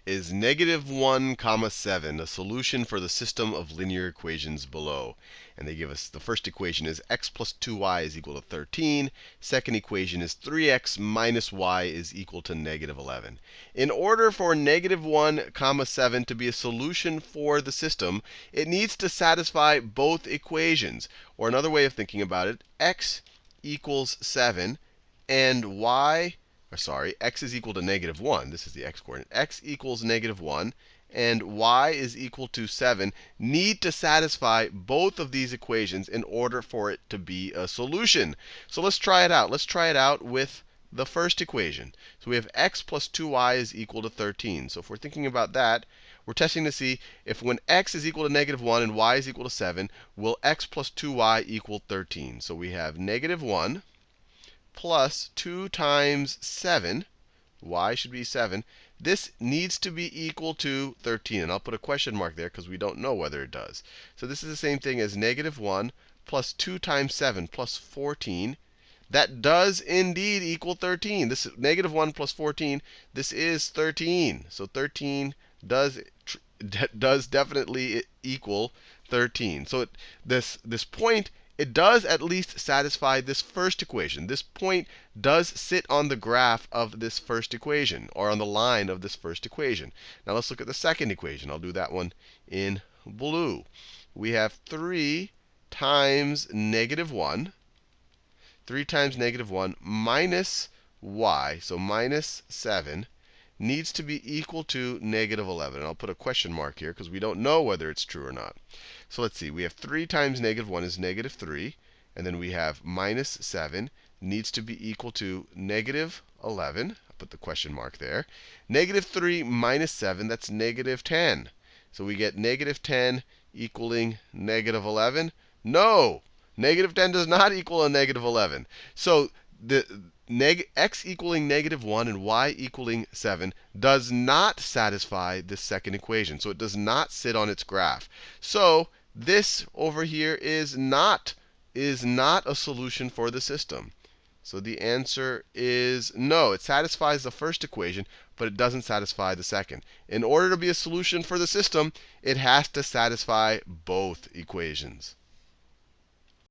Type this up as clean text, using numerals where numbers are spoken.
is -1, 7, a solution for the system of linear equations below. And they give us the first equation is x plus 2y is equal to 13. Second equation is 3x minus y is equal to -11. In order for -1, 7 to be a solution for the system, it needs to satisfy both equations. Or another way of thinking about it, x equals 7 and x is equal to -1. This is the x coordinate. X equals -1 and y is equal to 7 need to satisfy both of these equations in order for it to be a solution. So let's try it out. Let's try it out with the first equation. So we have x plus 2y is equal to 13. So if we're thinking about that, we're testing to see if when x is equal to -1 and y is equal to 7, will x plus 2y equal 13? So we have -1 plus 2 times 7, y should be 7. This needs to be equal to 13. And I'll put a question mark there because we don't know whether it does. So this is the same thing as -1 plus 2 times 7 plus 14. That does indeed equal 13. This is -1 plus 14. This is 13. So 13 does definitely equal 13. So this point, it does at least satisfy this first equation. This point does sit on the graph of this first equation, or on the line of this first equation. Now let's look at the second equation. I'll do that one in blue. We have 3 times -1. 3 times -1 minus y, so minus 7, needs to be equal to -11. And I'll put a question mark here because we don't know whether it's true or not. So let's see. We have 3 times -1 is -3. And then we have minus 7 needs to be equal to -11. I'll put the question mark there. -3 minus 7, that's -10. So we get -10 equaling -11. No! -10 does not equal a -11. So the x equaling -1 and y equaling 7 does not satisfy this second equation. So it does not sit on its graph. So this over here is not a solution for the system. So the answer is no. It satisfies the first equation, but it doesn't satisfy the second. In order to be a solution for the system, it has to satisfy both equations.